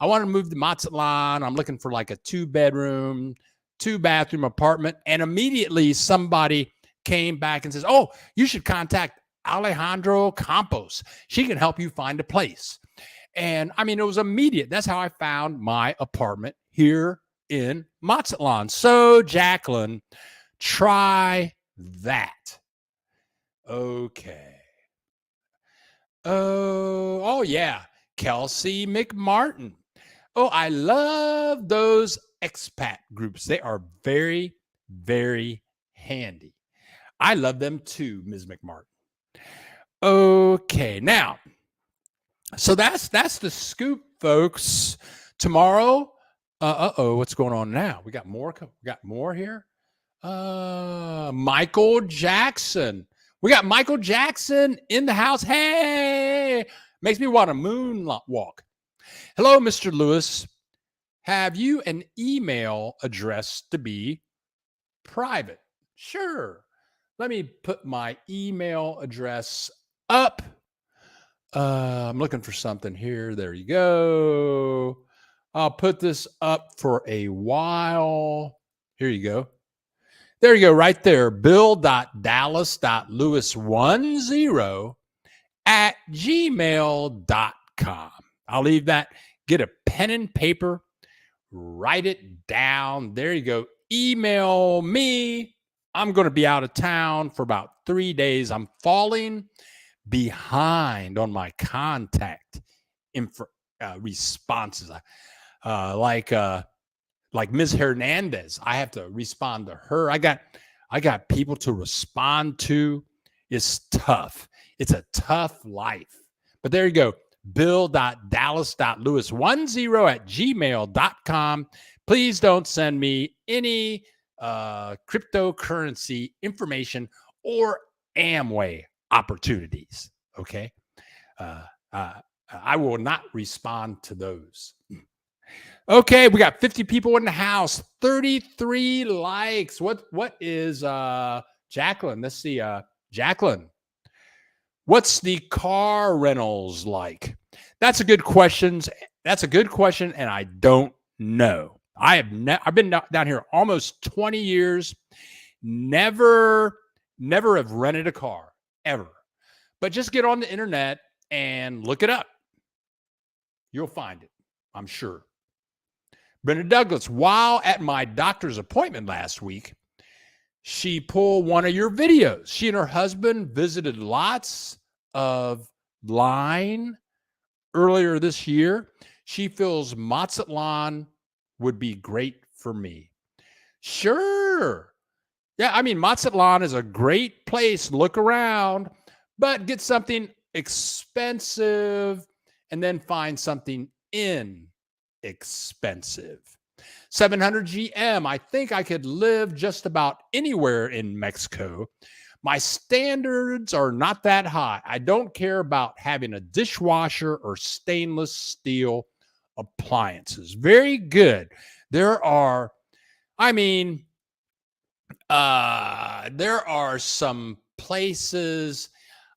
I want to move to Mazatlan. I'm looking for like a 2-bedroom, 2-bathroom apartment. And immediately somebody came back and says, oh, you should contact Alejandro Campos. She can help you find a place. And I mean, it was immediate. That's how I found my apartment here in Mazatlan. So, Jacqueline, try that. Okay. Oh yeah. Kelsey McMartin. Oh, I love those expat groups. They are very, very handy. I love them too, Ms. McMartin. Okay, now, so that's the scoop, folks. Tomorrow, what's going on now? We got more here. Michael Jackson. We got Michael Jackson in the house. Hey, makes me want to moonwalk. Hello, Mr. Lewis. Have you an email address to be private? Sure. Let me put my email address up. I'm looking for something here. There you go. I'll put this up for a while. Here you go. There you go, right there. bill.dallas.lewis10@gmail.com. I'll leave that. Get a pen and paper. Write it down. There you go. Email me. I'm going to be out of town for about 3 days. I'm falling behind on my contact responses. Like Ms. Hernandez, I have to respond to her. I got people to respond to. It's tough. It's a tough life. But there you go. bill.dallas.lewis10@gmail.com. Please don't send me any cryptocurrency information or Amway opportunities. Okay. I will not respond to those. Okay, we got 50 people in the house, 33 likes. What is Jacqueline? Let's see. Jacqueline, what's the car rentals like? That's a good question. And I don't know. I've been down here almost 20 years. Never have rented a car ever. But just get on the internet and look it up. You'll find it, I'm sure. Brenda Douglas, while at my doctor's appointment last week, she pulled one of your videos. She and her husband visited lots of line earlier this year. She feels Mazatlan would be great for me. Sure. Yeah, I mean, Mazatlan is a great place. Look around, but get something expensive and then find something inexpensive. 700 GM. I think I could live just about anywhere in Mexico. My standards are not that high. I don't care about having a dishwasher or stainless steel appliances. Very good. There are some places.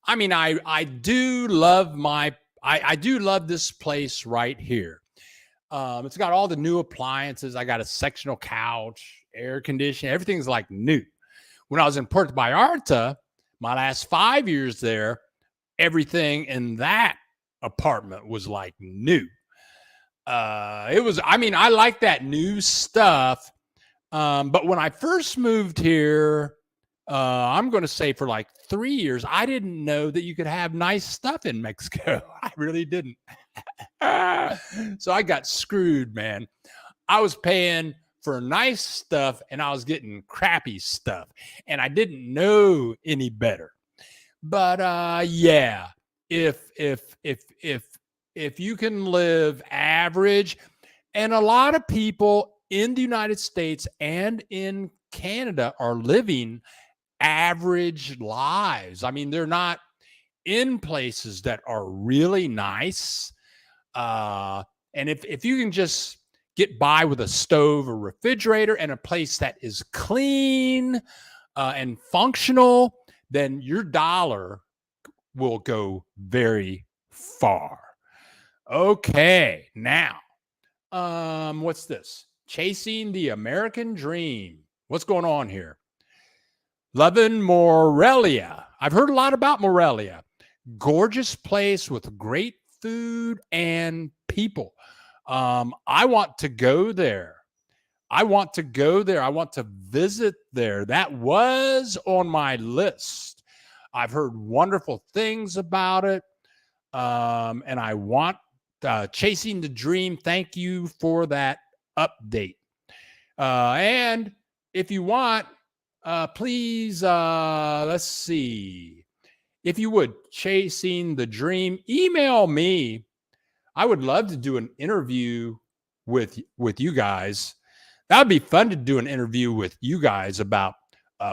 I mean, I do love I do love this place right here. It's got all the new appliances. I got a sectional couch, air conditioning. Everything's like new. When I was in Puerto Vallarta, my last 5 years there, everything in that apartment was like new. I like that new stuff. But when I first moved here, I'm going to say for like 3 years, I didn't know that you could have nice stuff in Mexico. I really didn't. So I got screwed, man. I was paying for nice stuff and I was getting crappy stuff, and I didn't know any better. But yeah, if you can live average, and a lot of people in the United States and in Canada are living average lives. I mean, they're not in places that are really nice. And if you can just get by with a stove or refrigerator and a place that is clean and functional, then your dollar will go very far. Okay, now, what's this? Chasing the American Dream. What's going on here? Loving Morelia. I've heard a lot about Morelia. Gorgeous place with great food and people. I want to go there. I want to visit there. That was on my list. I've heard wonderful things about it. And I want Chasing the Dream. Thank you for that update. And if you want, please, let's see. If you would, Chasing the Dream, email me. I would love to do an interview with you guys. That would be fun to do an interview with you guys about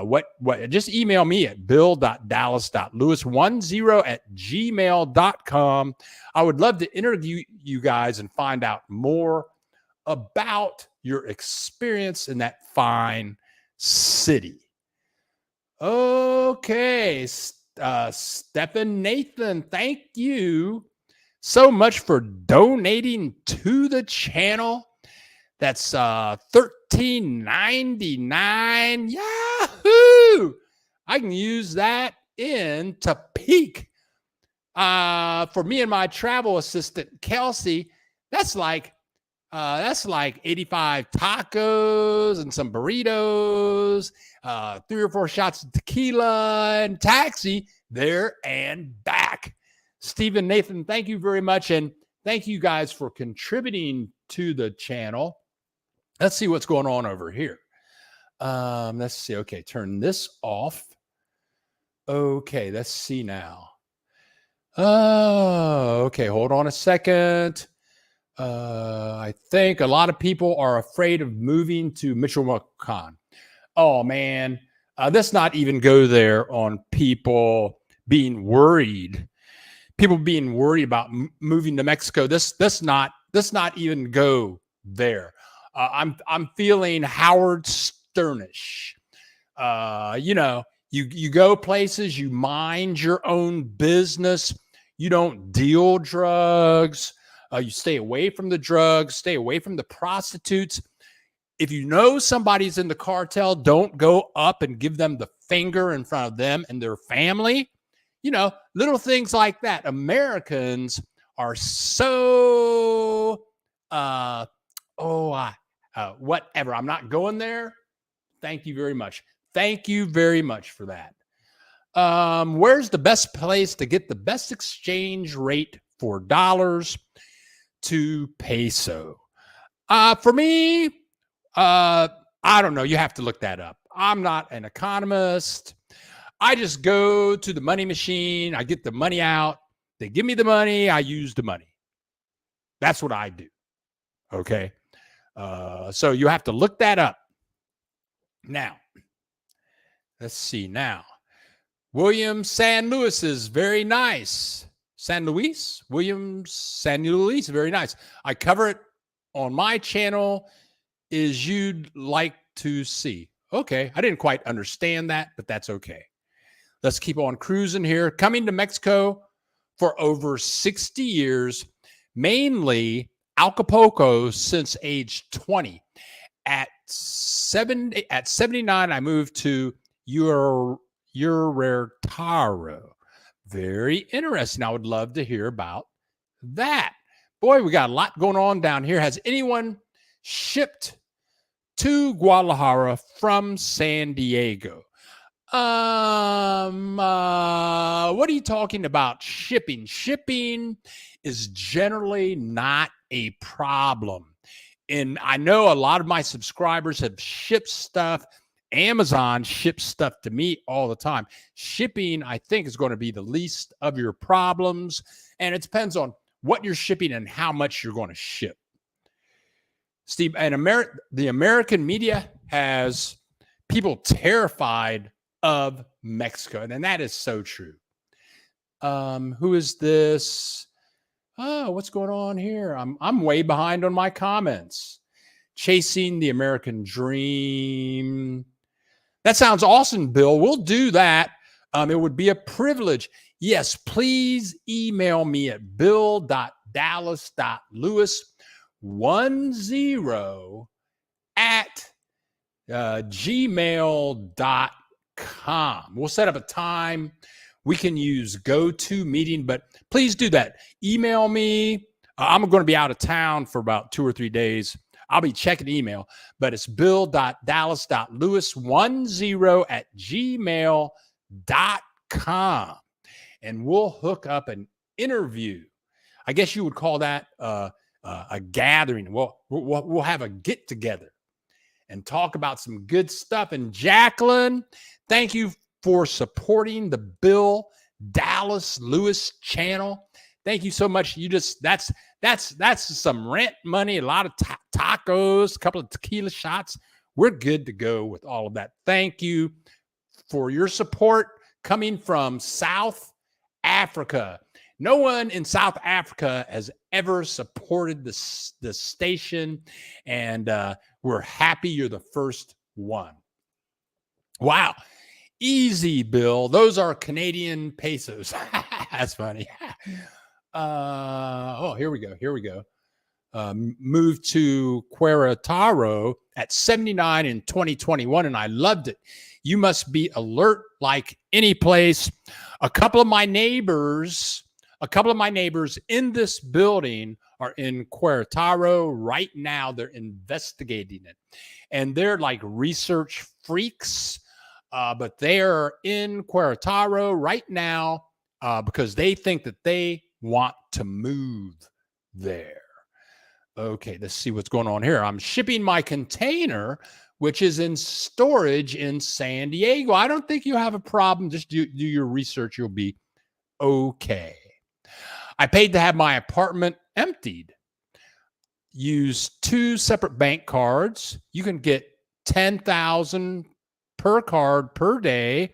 what just email me at bill.dallas.lewis10@gmail.com. I would love to interview you guys and find out more about your experience in that fine city. Okay, Stephen Nathan, thank you so much for donating to the channel. That's $13.99. Yahoo! I can use that in Tepic. For me and my travel assistant Kelsey, that's like 85 tacos and some burritos, 3 or 4 shots of tequila and taxi there and back. Stephen Nathan, thank you very much. And thank you guys for contributing to the channel. Let's see what's going on over here. Let's see. Okay, turn this off. Okay, let's see now. Oh, okay. Hold on a second. I think a lot of people are afraid of moving to Michoacan. Oh man, let's not even go there on people being worried. People being worried about moving to Mexico. Let's not even go there. I'm feeling Howard Sternish. You go places, you mind your own business, you don't deal drugs, you stay away from the drugs, stay away from the prostitutes. If you know somebody's in the cartel, don't go up and give them the finger in front of them and their family. Little things like that. Americans are so whatever. I'm not going there. Thank you very much. Thank you very much for that. Where's the best place to get the best exchange rate for dollars to peso? For me, I don't know. You have to look that up. I'm not an economist. I just go to the money machine. I get the money out. They give me the money. I use the money. That's what I do. Okay. So you have to look that up. Now, let's see now. William San Luis is very nice. William San Luis, very nice. I cover it on my channel as you'd like to see. Okay, I didn't quite understand that, but that's okay. Let's keep on cruising here. Coming to Mexico for over 60 years, mainly Acapulco since age 20. At 79, I moved to Uruertaro. Very interesting. I would love to hear about that. Boy, we got a lot going on down here. Has anyone shipped to Guadalajara from San Diego? What are you talking about? Shipping. Shipping is generally not a problem. And I know a lot of my subscribers have shipped stuff. Amazon ships stuff to me all the time. Shipping, I think, is going to be the least of your problems. And it depends on what you're shipping and how much you're going to ship. Steve, and the American media has people terrified of Mexico. And that is so true. Who is this? Oh, what's going on here? I'm way behind on my comments. Chasing the American Dream. That sounds awesome, Bill. We'll do that. It would be a privilege. Yes, please email me at bill.dallas.lewis10 at gmail.com. We'll set up a time. We can use GoToMeeting, but please do that. Email me. I'm going to be out of town for about 2 or 3 days. I'll be checking email, but it's bill.dallas.lewis10 at gmail.com. And we'll hook up an interview. I guess you would call that a gathering. We'll have a get together and talk about some good stuff. And Jacqueline, thank you for supporting the Bill Dallas Lewis channel. Thank you so much. That's some rent money, a lot of tacos, a couple of tequila shots. We're good to go with all of that. Thank you for your support coming from South Africa. No one in South Africa has ever supported the station, and we're happy you're the first one. Wow. Easy, Bill. Those are Canadian pesos. That's funny. Here we go. Moved to Querétaro at 79 in 2021, and I loved it. You must be alert like any place. A couple of my neighbors in this building are in Querétaro right now. They're investigating it, and they're like research freaks. But they're in Querétaro right now because they think that they want to move there. Okay, let's see what's going on here. I'm shipping my container, which is in storage in San Diego. I don't think you have a problem. Just do your research. You'll be okay. I paid to have my apartment emptied. Use 2 separate bank cards. You can get $10,000 per card per day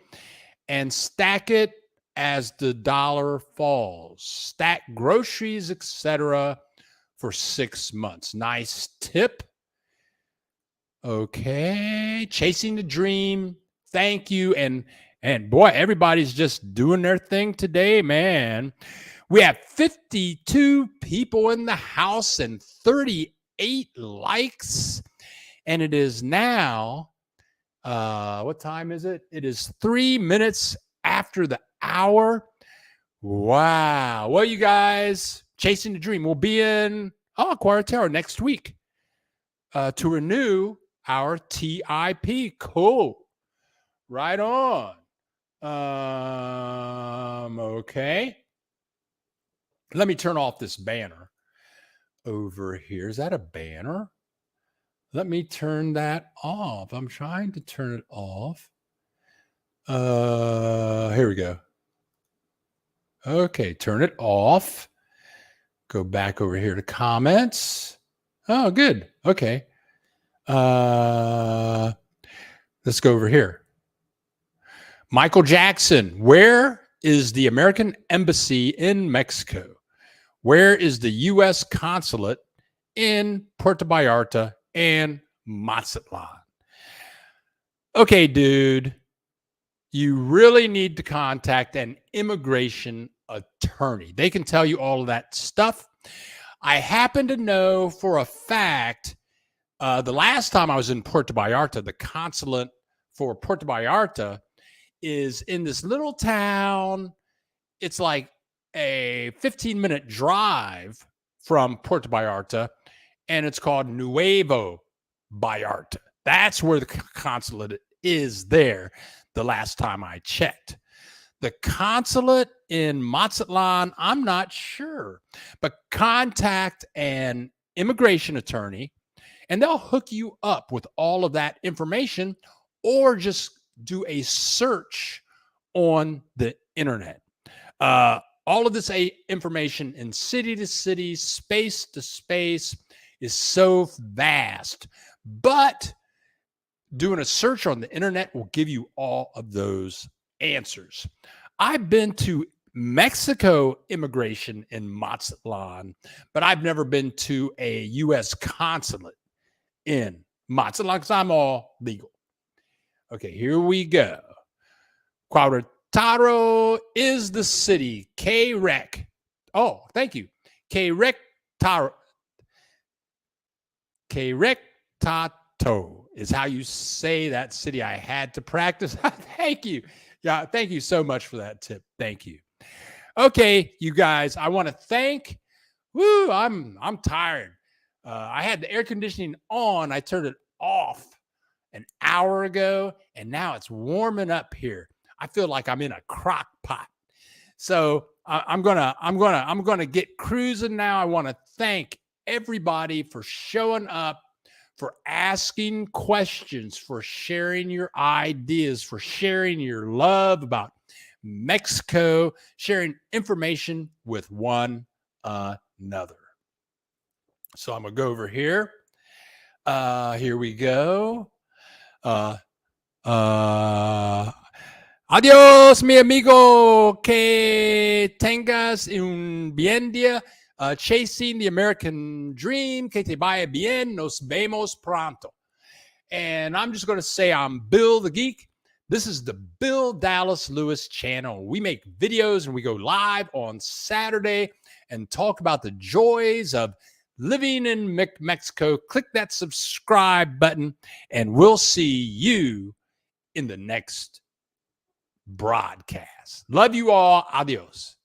and stack it as the dollar falls. Stack groceries, etc. for 6 months. Nice tip. Okay. Chasing the dream. Thank you. And boy, everybody's just doing their thing today, man. We have 52 people in the house and 38 likes. And it is now, what time is it? It is 3 minutes after the hour. Wow. Well, you guys, chasing the dream. We'll be in Querétaro next week to renew our TIP. Cool. Right on. Okay. Let me turn off this banner over here. Is that a banner? Let me turn that off. I'm trying to turn it off. Here we go. Okay, turn it off. Go back over here to comments. Oh, good. Okay. Let's go over here. Michael Jackson, where is the American Embassy in Mexico? Where is the U.S. consulate in Puerto Vallarta and Mazatlan? Okay, dude, you really need to contact an immigration attorney. They can tell you all of that stuff. I happen to know for a fact, the last time I was in Puerto Vallarta, the consulate for Puerto Vallarta is in this little town. It's like a 15-minute drive from Puerto Vallarta, and it's called Nuevo Vallarta. That's where the consulate is there the last time I checked. The consulate in Mazatlan, I'm not sure, but contact an immigration attorney and they'll hook you up with all of that information, or just do a search on the internet. All of this information in city to city, space to space is so vast, but doing a search on the internet will give you all of those answers. I've been to Mexico immigration in Mazatlan, but I've never been to a U.S. consulate in Mazatlan because I'm all legal. Okay, here we go. Querétaro is the city. Querétaro. Oh, thank you. Querétaro. Querétaro is how you say that city. I had to practice. Thank you. Yeah, thank you so much for that tip. Thank you. Okay, you guys, I want to thank. I'm tired. I had the air conditioning on. I turned it off an hour ago, and now it's warming up here. I feel like I'm in a crock pot. So I'm gonna get cruising now. I want to thank everybody for showing up, for asking questions, for sharing your ideas, for sharing your love about Mexico, sharing information with one another. So I'm gonna go over here. Here we go. Adiós, mi amigo. Que tengas un bien día. Chasing the American dream. Que te vaya bien. Nos vemos pronto. And I'm just going to say I'm Bill the Geek. This is the Bill Dallas Lewis channel. We make videos and we go live on Saturday and talk about the joys of living in Mexico. Click that subscribe button and we'll see you in the next broadcast. Love you all. Adios.